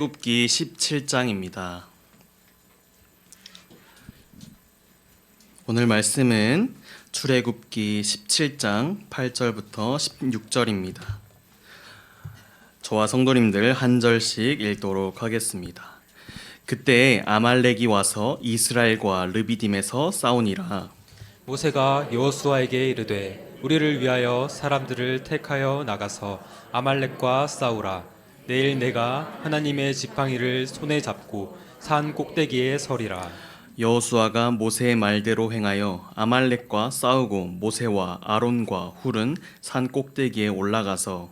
출애굽기 17장입니다. 오늘 말씀은 출애굽기 17장 8절부터 16절입니다. 저와 성도님들 한 절씩 읽도록 하겠습니다. 그때 아말렉이 와서 이스라엘과 르비딤에서 싸우니라. 모세가 여호수아에게 이르되 우리를 위하여 사람들을 택하여 나가서 아말렉과 싸우라. 내일 내가 하나님의 지팡이를 손에 잡고 산 꼭대기에 서리라. 여호수아가 모세의 말대로 행하여 아말렉과 싸우고 모세와 아론과 훌은 산 꼭대기에 올라가서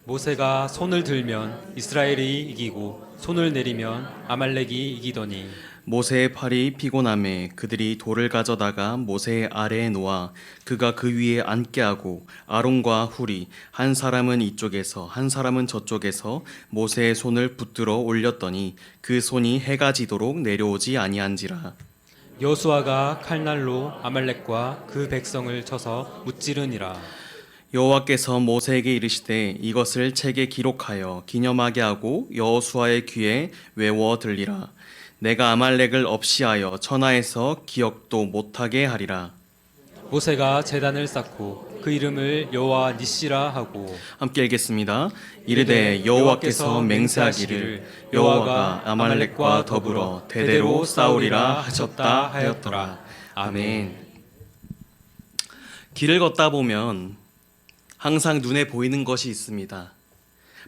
모세가 손을 들면 이스라엘이 이기고 손을 내리면 아말렉이 이기더니 모세의 팔이 피곤함에 그들이 돌을 가져다가 모세의 아래에 놓아 그가 그 위에 앉게 하고 아론과 훌이 한 사람은 이쪽에서 한 사람은 저쪽에서 모세의 손을 붙들어 올렸더니 그 손이 해가 지도록 내려오지 아니한지라. 여호수아가 칼날로 아말렉과 그 백성을 쳐서 무찌르니라. 여호와께서 모세에게 이르시되 이것을 책에 기록하여 기념하게 하고 여호수아의 귀에 외워 들리라. 내가 아말렉을 없이하여 천하에서 기억도 못하게 하리라. 모세가 제단을 쌓고 그 이름을 여호와 니시라 하고 함께 읽겠습니다. 이르되 여호와께서 맹세하기를 여호와가 아말렉과 더불어 대대로 싸우리라 하셨다 하였더라. 아멘. 길을 걷다 보면 항상 눈에 보이는 것이 있습니다.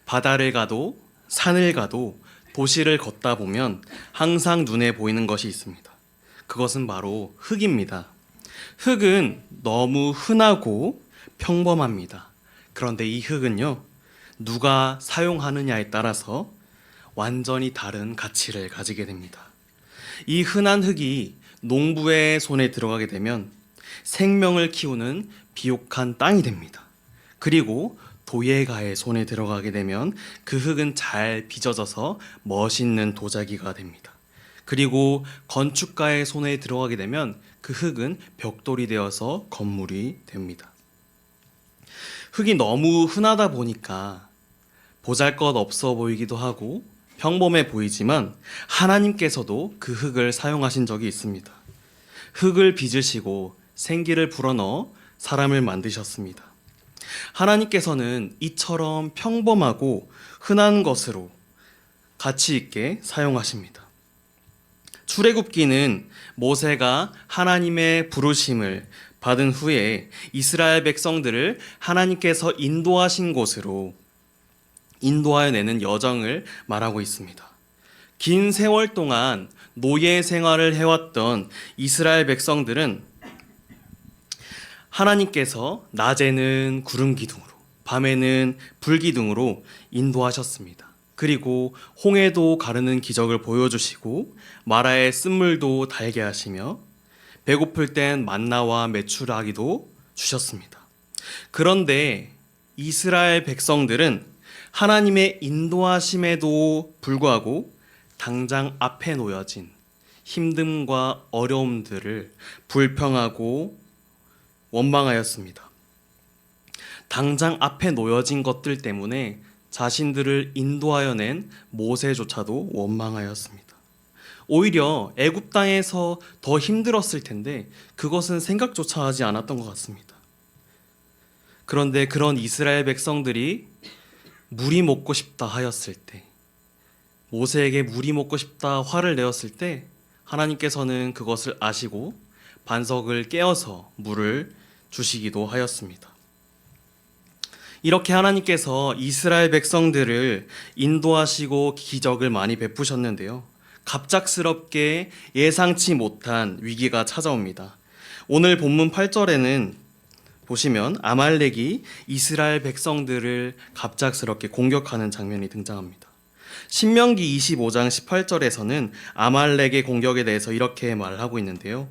바다를 가도 산을 가도 도시를 걷다 보면 항상 눈에 보이는 것이 있습니다. 그것은 바로 흙입니다. 흙은 너무 흔하고 평범합니다. 그런데 이 흙은요, 누가 사용하느냐에 따라서 완전히 다른 가치를 가지게 됩니다. 이 흔한 흙이 농부의 손에 들어가게 되면 생명을 키우는 비옥한 땅이 됩니다. 그리고 도예가의 손에 들어가게 되면 그 흙은 잘 빚어져서 멋있는 도자기가 됩니다. 그리고 건축가의 손에 들어가게 되면 그 흙은 벽돌이 되어서 건물이 됩니다. 흙이 너무 흔하다 보니까 보잘것없어 보이기도 하고 평범해 보이지만 하나님께서도 그 흙을 사용하신 적이 있습니다. 흙을 빚으시고 생기를 불어넣어 사람을 만드셨습니다. 하나님께서는 이처럼 평범하고 흔한 것으로 가치 있게 사용하십니다. 출애굽기는 모세가 하나님의 부르심을 받은 후에 이스라엘 백성들을 하나님께서 인도하신 곳으로 인도하여 내는 여정을 말하고 있습니다. 긴 세월 동안 노예 생활을 해왔던 이스라엘 백성들은 하나님께서 낮에는 구름 기둥으로, 밤에는 불 기둥으로 인도하셨습니다. 그리고 홍해도 가르는 기적을 보여주시고 마라의 쓴물도 달게 하시며 배고플 땐 만나와 메추라기도 주셨습니다. 그런데 이스라엘 백성들은 하나님의 인도하심에도 불구하고 당장 앞에 놓여진 힘듦과 어려움들을 불평하고 원망하였습니다. 당장 앞에 놓여진 것들 때문에 자신들을 인도하여 낸 모세조차도 원망하였습니다. 오히려 애굽 땅에서 더 힘들었을 텐데 그것은 생각조차 하지 않았던 것 같습니다. 그런데 그런 이스라엘 백성들이 물이 먹고 싶다 하였을 때, 모세에게 물이 먹고 싶다 화를 내었을 때 하나님께서는 그것을 아시고 반석을 깨어서 물을 주시기도 하였습니다. 이렇게 하나님께서 이스라엘 백성들을 인도하시고 기적을 많이 베푸셨는데요. 갑작스럽게 예상치 못한 위기가 찾아옵니다. 오늘 본문 8절에는 보시면 아말렉이 이스라엘 백성들을 갑작스럽게 공격하는 장면이 등장합니다. 신명기 25장 18절에서는 아말렉의 공격에 대해서 이렇게 말하고 있는데요.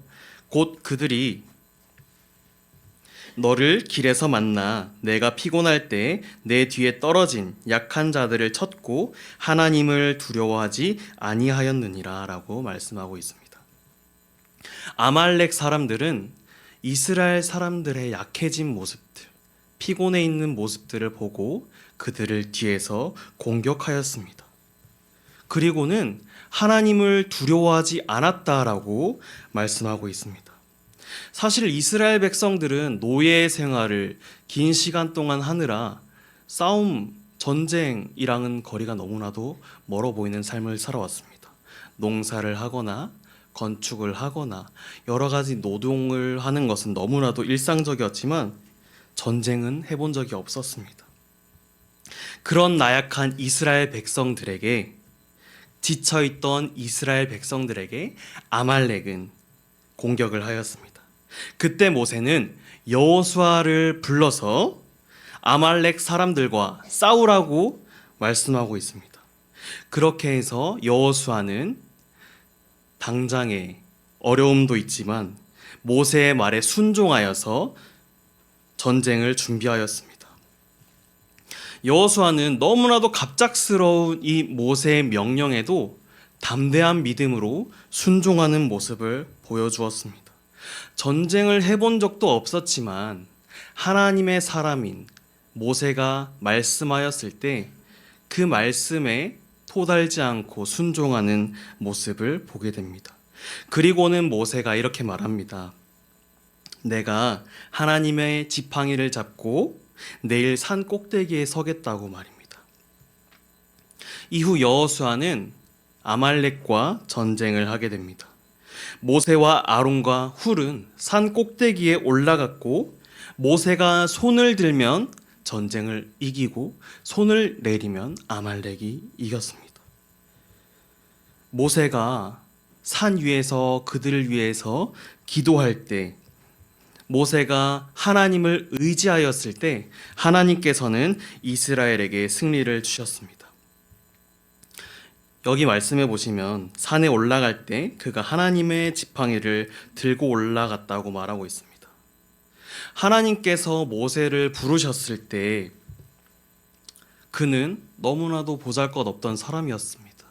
곧 그들이 너를 길에서 만나 내가 피곤할 때 내 뒤에 떨어진 약한 자들을 쳤고 하나님을 두려워하지 아니하였느니라 라고 말씀하고 있습니다. 아말렉 사람들은 이스라엘 사람들의 약해진 모습들, 피곤해 있는 모습들을 보고 그들을 뒤에서 공격하였습니다. 그리고는 하나님을 두려워하지 않았다라고 말씀하고 있습니다. 사실 이스라엘 백성들은 노예 생활을 긴 시간 동안 하느라 싸움, 전쟁이랑은 거리가 너무나도 멀어 보이는 삶을 살아왔습니다. 농사를 하거나 건축을 하거나 여러 가지 노동을 하는 것은 너무나도 일상적이었지만 전쟁은 해본 적이 없었습니다. 그런 나약한 이스라엘 백성들에게, 지쳐있던 이스라엘 백성들에게 아말렉은 공격을 하였습니다. 그때 모세는 여호수아를 불러서 아말렉 사람들과 싸우라고 말씀하고 있습니다. 그렇게 해서 여호수아는 당장에 어려움도 있지만 모세의 말에 순종하여서 전쟁을 준비하였습니다. 여호수아는 너무나도 갑작스러운 이 모세의 명령에도 담대한 믿음으로 순종하는 모습을 보여주었습니다. 전쟁을 해본 적도 없었지만 하나님의 사람인 모세가 말씀하였을 때 그 말씀에 토달지 않고 순종하는 모습을 보게 됩니다. 그리고는 모세가 이렇게 말합니다. 내가 하나님의 지팡이를 잡고 내일 산 꼭대기에 서겠다고 말입니다. 이후 여호수아는 아말렉과 전쟁을 하게 됩니다. 모세와 아론과 훌은 산 꼭대기에 올라갔고 모세가 손을 들면 전쟁을 이기고 손을 내리면 아말렉이 이겼습니다. 모세가 산 위에서 그들을 위해서 기도할 때, 모세가 하나님을 의지하였을 때 하나님께서는 이스라엘에게 승리를 주셨습니다. 여기 말씀해 보시면 산에 올라갈 때 그가 하나님의 지팡이를 들고 올라갔다고 말하고 있습니다. 하나님께서 모세를 부르셨을 때 그는 너무나도 보잘것없던 사람이었습니다.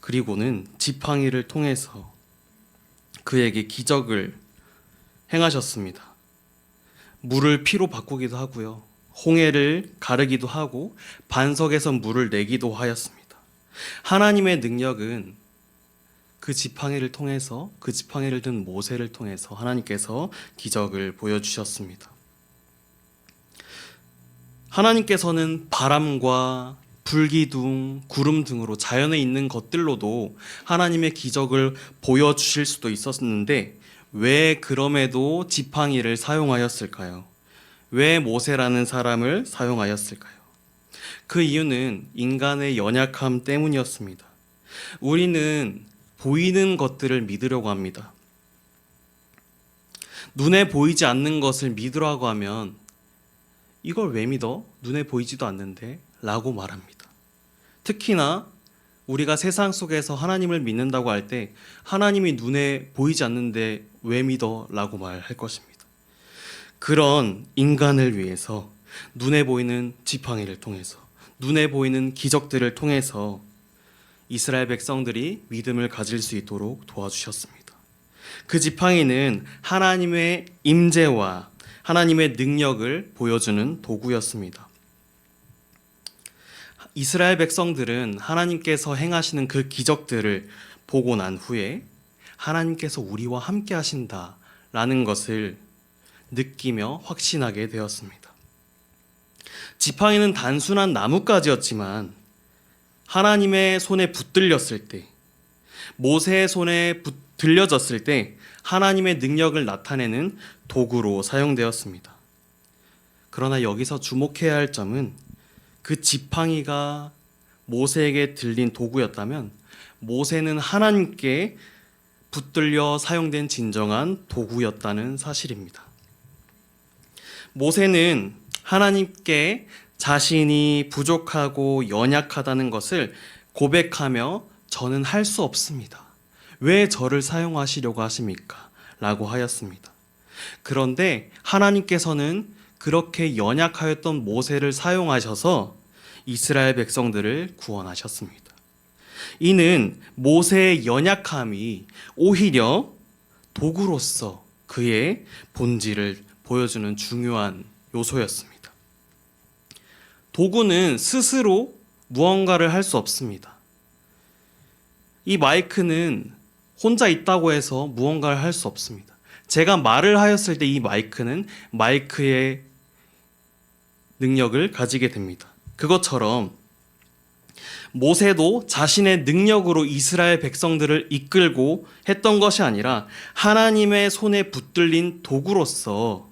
그리고는 지팡이를 통해서 그에게 기적을 행하셨습니다. 물을 피로 바꾸기도 하고요. 홍해를 가르기도 하고 반석에서 물을 내기도 하였습니다. 하나님의 능력은 그 지팡이를 통해서, 그 지팡이를 든 모세를 통해서 하나님께서 기적을 보여주셨습니다. 하나님께서는 바람과 불기둥, 구름 등으로 자연에 있는 것들로도 하나님의 기적을 보여주실 수도 있었는데 왜 그럼에도 지팡이를 사용하였을까요? 왜 모세라는 사람을 사용하였을까요? 그 이유는 인간의 연약함 때문이었습니다. 우리는 보이는 것들을 믿으려고 합니다. 눈에 보이지 않는 것을 믿으라고 하면 이걸 왜 믿어? 눈에 보이지도 않는데 라고 말합니다. 특히나 우리가 세상 속에서 하나님을 믿는다고 할 때 하나님이 눈에 보이지 않는데 왜 믿어? 라고 말할 것입니다. 그런 인간을 위해서 눈에 보이는 지팡이를 통해서, 눈에 보이는 기적들을 통해서 이스라엘 백성들이 믿음을 가질 수 있도록 도와주셨습니다. 그 지팡이는 하나님의 임재와 하나님의 능력을 보여주는 도구였습니다. 이스라엘 백성들은 하나님께서 행하시는 그 기적들을 보고 난 후에 하나님께서 우리와 함께 하신다라는 것을 느끼며 확신하게 되었습니다. 지팡이는 단순한 나뭇가지였지만 하나님의 손에 붙들렸을 때, 모세의 손에 들려졌을 때 하나님의 능력을 나타내는 도구로 사용되었습니다. 그러나 여기서 주목해야 할 점은 그 지팡이가 모세에게 들린 도구였다면 모세는 하나님께 붙들려 사용된 진정한 도구였다는 사실입니다. 모세는 하나님께 자신이 부족하고 연약하다는 것을 고백하며 저는 할 수 없습니다. 왜 저를 사용하시려고 하십니까? 라고 하였습니다. 그런데 하나님께서는 그렇게 연약하였던 모세를 사용하셔서 이스라엘 백성들을 구원하셨습니다. 이는 모세의 연약함이 오히려 도구로서 그의 본질을 보여주는 중요한 요소였습니다. 도구는 스스로 무언가를 할 수 없습니다. 이 마이크는 혼자 있다고 해서 무언가를 할 수 없습니다. 제가 말을 하였을 때 이 마이크는 마이크의 능력을 가지게 됩니다. 그것처럼 모세도 자신의 능력으로 이스라엘 백성들을 이끌고 했던 것이 아니라 하나님의 손에 붙들린 도구로서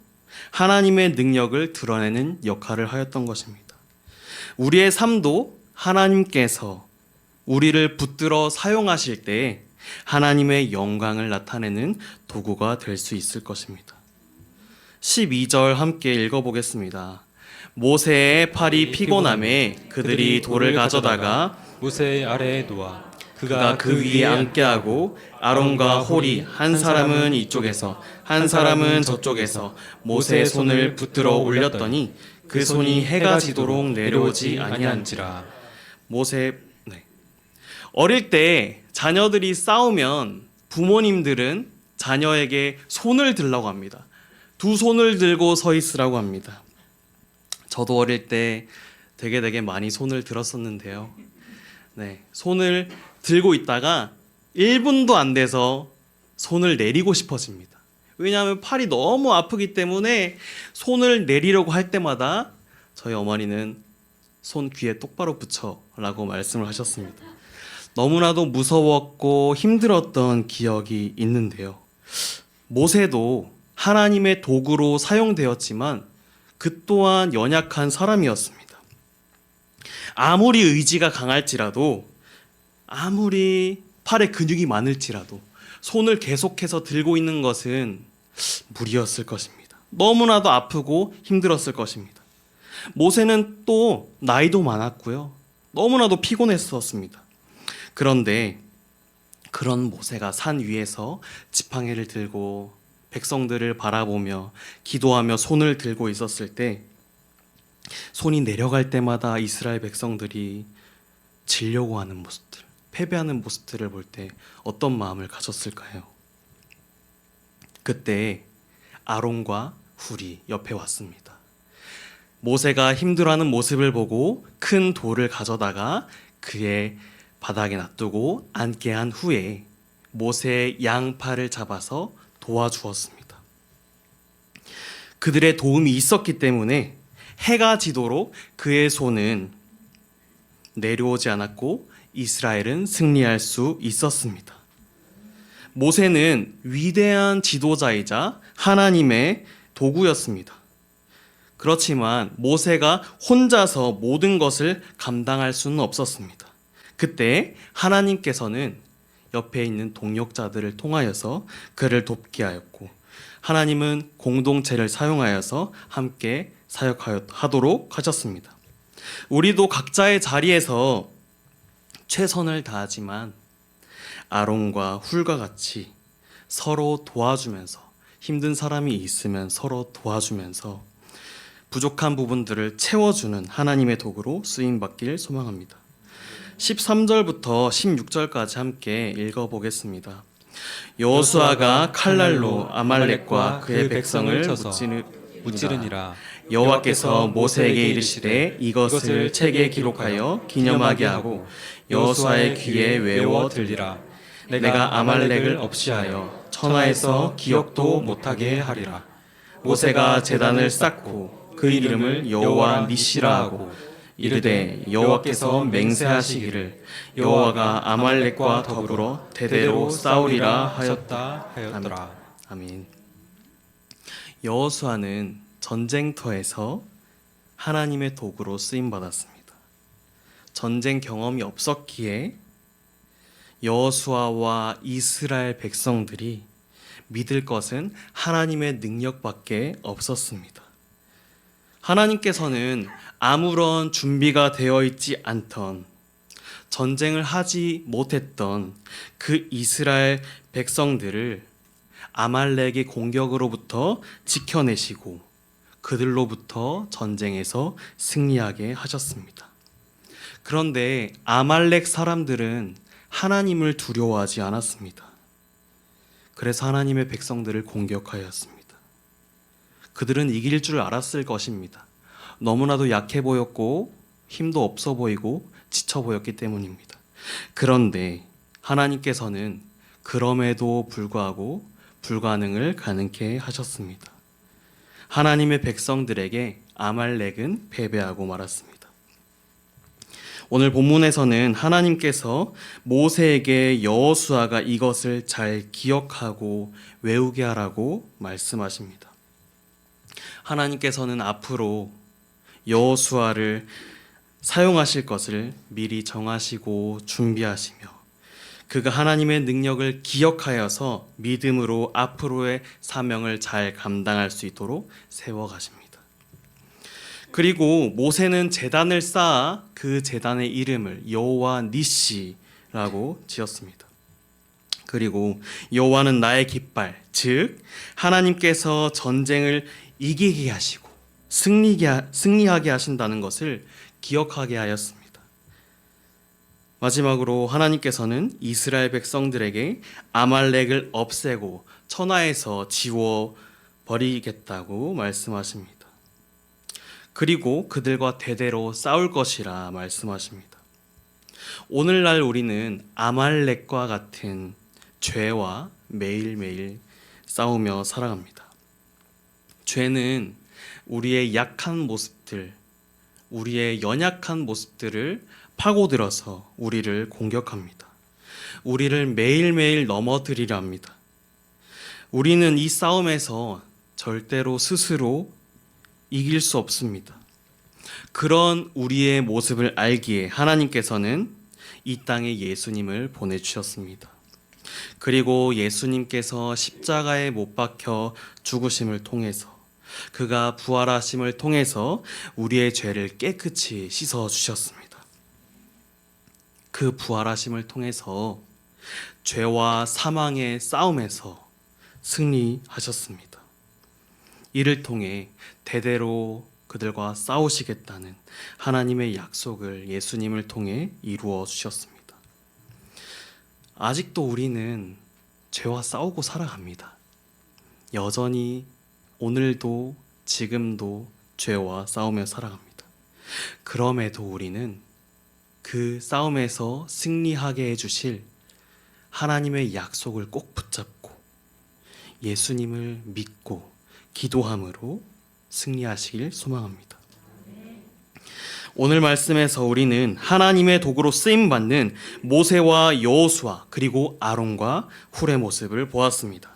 하나님의 능력을 드러내는 역할을 하였던 것입니다. 우리의 삶도 하나님께서 우리를 붙들어 사용하실 때 하나님의 영광을 나타내는 도구가 될 수 있을 것입니다. 12절 함께 읽어보겠습니다. 모세의 팔이 피곤함에 그들이 돌을 가져다가 모세 아래에 놓아 그가 그 위에 앉게 하고 아론과 홀이 한 사람은 이쪽에서 한 사람은 저쪽에서 모세의 손을 붙들어 올렸더니 그 손이 해가 지도록 내려오지 아니한지라. 어릴 때 자녀들이 싸우면 부모님들은 자녀에게 손을 들라고 합니다. 두 손을 들고 서 있으라고 합니다. 저도 어릴 때 되게 많이 손을 들었었는데요. 손을 들고 있다가 1분도 안 돼서 손을 내리고 싶어집니다. 왜냐하면 팔이 너무 아프기 때문에 손을 내리려고 할 때마다 저희 어머니는 손 귀에 똑바로 붙여라고 말씀을 하셨습니다. 너무나도 무서웠고 힘들었던 기억이 있는데요. 모세도 하나님의 도구로 사용되었지만 그 또한 연약한 사람이었습니다. 아무리 의지가 강할지라도 아무리 팔에 근육이 많을지라도 손을 계속해서 들고 있는 것은 무리였을 것입니다. 너무나도 아프고 힘들었을 것입니다. 모세는 또 나이도 많았고요. 너무나도 피곤했었습니다. 그런데 그런 모세가 산 위에서 지팡이를 들고 백성들을 바라보며 기도하며 손을 들고 있었을 때 손이 내려갈 때마다 이스라엘 백성들이 지려고 하는 모습들, 패배하는 모습들을 볼 때 어떤 마음을 가졌을까요? 그때 아론과 훌이 옆에 왔습니다. 모세가 힘들어하는 모습을 보고 큰 돌을 가져다가 그의 바닥에 놔두고 앉게 한 후에 모세의 양팔을 잡아서 도와주었습니다. 그들의 도움이 있었기 때문에 해가 지도록 그의 손은 내려오지 않았고 이스라엘은 승리할 수 있었습니다. 모세는 위대한 지도자이자 하나님의 도구였습니다. 그렇지만 모세가 혼자서 모든 것을 감당할 수는 없었습니다. 그때 하나님께서는 옆에 있는 동역자들을 통하여서 그를 돕게 하였고 하나님은 공동체를 사용하여서 함께 사역하도록 하셨습니다. 우리도 각자의 자리에서 최선을 다하지만 아론과 훌과 같이 서로 도와주면서 힘든 사람이 있으면 서로 도와주면서 부족한 부분들을 채워주는 하나님의 도구로 쓰임받길 소망합니다. 13절부터 16절까지 함께 읽어보겠습니다. 여호수아가 칼날로 아말렉과 그의 백성을 무찌르니라. 여호와께서 모세에게 이르시되 이것을 책에 기록하여 기념하게 하고 여호수아의 귀에 외워 들리라. 내가 아말렉을 없이하여 천하에서 기억도 못하게 하리라. 모세가 제단을 쌓고 그 이름을 여호와 니시라 하고 이르되 여호와께서 맹세하시기를 여호와가 아말렉과 더불어 대대로 싸우리라 하였더라. 아멘. 여호수아는 전쟁터에서 하나님의 도구로 쓰임 받았습니다. 전쟁 경험이 없었기에 여호수아와 이스라엘 백성들이 믿을 것은 하나님의 능력밖에 없었습니다. 하나님께서는 아무런 준비가 되어 있지 않던 전쟁을 하지 못했던 그 이스라엘 백성들을 아말렉의 공격으로부터 지켜내시고 그들로부터 전쟁에서 승리하게 하셨습니다. 그런데 아말렉 사람들은 하나님을 두려워하지 않았습니다. 그래서 하나님의 백성들을 공격하였습니다. 그들은 이길 줄 알았을 것입니다. 너무나도 약해 보였고 힘도 없어 보이고 지쳐 보였기 때문입니다. 그런데 하나님께서는 그럼에도 불구하고 불가능을 가능케 하셨습니다. 하나님의 백성들에게 아말렉은 패배하고 말았습니다. 오늘 본문에서는 하나님께서 모세에게 여호수아가 이것을 잘 기억하고 외우게 하라고 말씀하십니다. 하나님께서는 앞으로 여호수아를 사용하실 것을 미리 정하시고 준비하시며 그가 하나님의 능력을 기억하여서 믿음으로 앞으로의 사명을 잘 감당할 수 있도록 세워가십니다. 그리고 모세는 제단을 쌓아 그 제단의 이름을 여호와 니시라고 지었습니다. 그리고 여호와는 나의 깃발, 즉 하나님께서 전쟁을 이기게 하시고 승리하게 하신다는 것을 기억하게 하였습니다. 마지막으로 하나님께서는 이스라엘 백성들에게 아말렉을 없애고 천하에서 지워 버리겠다고 말씀하십니다. 그리고 그들과 대대로 싸울 것이라 말씀하십니다. 오늘날 우리는 아말렉과 같은 죄와 매일매일 싸우며 살아갑니다. 죄는 우리의 약한 모습들, 우리의 연약한 모습들을 파고들어서 우리를 공격합니다. 우리를 매일매일 넘어뜨리려 합니다. 우리는 이 싸움에서 절대로 스스로 이길 수 없습니다. 그런 우리의 모습을 알기에 하나님께서는 이 땅에 예수님을 보내주셨습니다. 그리고 예수님께서 십자가에 못 박혀 죽으심을 통해서 그가 부활하심을 통해서 우리의 죄를 깨끗이 씻어 주셨습니다. 그 부활하심을 통해서 죄와 사망의 싸움에서 승리하셨습니다. 이를 통해 대대로 그들과 싸우시겠다는 하나님의 약속을 예수님을 통해 이루어 주셨습니다. 아직도 우리는 죄와 싸우고 살아갑니다. 여전히 오늘도 지금도 죄와 싸우며 살아갑니다. 그럼에도 우리는 그 싸움에서 승리하게 해주실 하나님의 약속을 꼭 붙잡고 예수님을 믿고 기도함으로 승리하시길 소망합니다. 오늘 말씀에서 우리는 하나님의 도구로 쓰임받는 모세와 여호수아 그리고 아론과 훌의 모습을 보았습니다.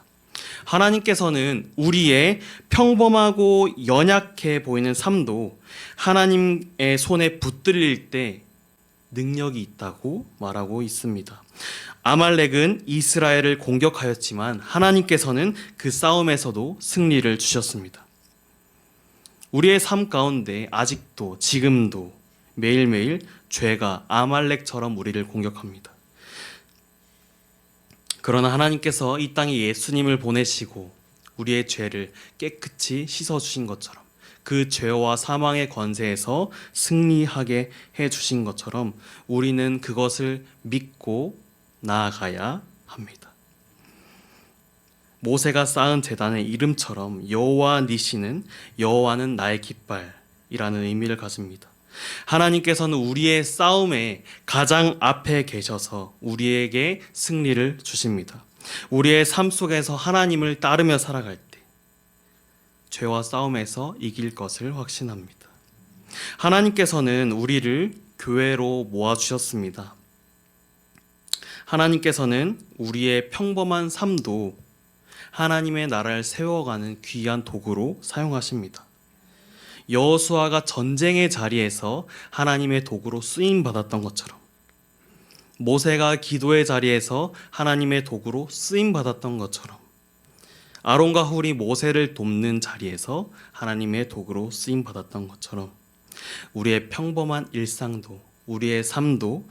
하나님께서는 우리의 평범하고 연약해 보이는 삶도 하나님의 손에 붙들릴 때 능력이 있다고 말하고 있습니다. 아말렉은 이스라엘을 공격하였지만 하나님께서는 그 싸움에서도 승리를 주셨습니다. 우리의 삶 가운데 아직도 지금도 매일매일 죄가 아말렉처럼 우리를 공격합니다. 그러나 하나님께서 이 땅에 예수님을 보내시고 우리의 죄를 깨끗이 씻어주신 것처럼 그 죄와 사망의 권세에서 승리하게 해주신 것처럼 우리는 그것을 믿고 나아가야 합니다. 모세가 쌓은 제단의 이름처럼 여호와 니시는 여호와는 나의 깃발이라는 의미를 가집니다. 하나님께서는 우리의 싸움에 가장 앞에 계셔서 우리에게 승리를 주십니다. 우리의 삶 속에서 하나님을 따르며 살아갈 때 죄와 싸움에서 이길 것을 확신합니다. 하나님께서는 우리를 교회로 모아주셨습니다. 하나님께서는 우리의 평범한 삶도 하나님의 나라를 세워가는 귀한 도구로 사용하십니다. 여호수아가 전쟁의 자리에서 하나님의 도구로 쓰임 받았던 것처럼 모세가 기도의 자리에서 하나님의 도구로 쓰임 받았던 것처럼 아론과 훌이 모세를 돕는 자리에서 하나님의 도구로 쓰임 받았던 것처럼 우리의 평범한 일상도 우리의 삶도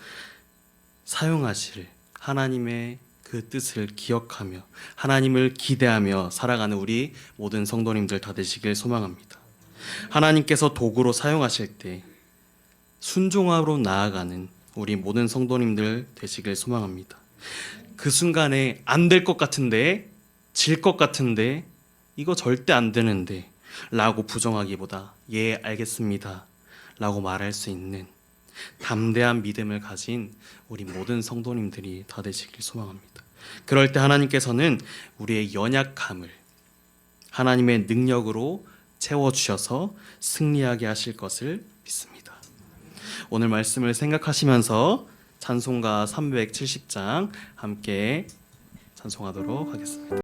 사용하실 하나님의 그 뜻을 기억하며 하나님을 기대하며 살아가는 우리 모든 성도님들 다 되시길 소망합니다. 하나님께서 도구로 사용하실 때 순종함으로 나아가는 우리 모든 성도님들 되시길 소망합니다. 그 순간에 안 될 것 같은데, 질 것 같은데, 이거 절대 안 되는데 라고 부정하기보다 예 알겠습니다 라고 말할 수 있는 담대한 믿음을 가진 우리 모든 성도님들이 다 되시길 소망합니다. 그럴 때 하나님께서는 우리의 연약함을 하나님의 능력으로 채워주셔서 승리하게 하실 것을 믿습니다. 오늘 말씀을 생각하시면서 찬송가 370장 함께 찬송하도록 하겠습니다.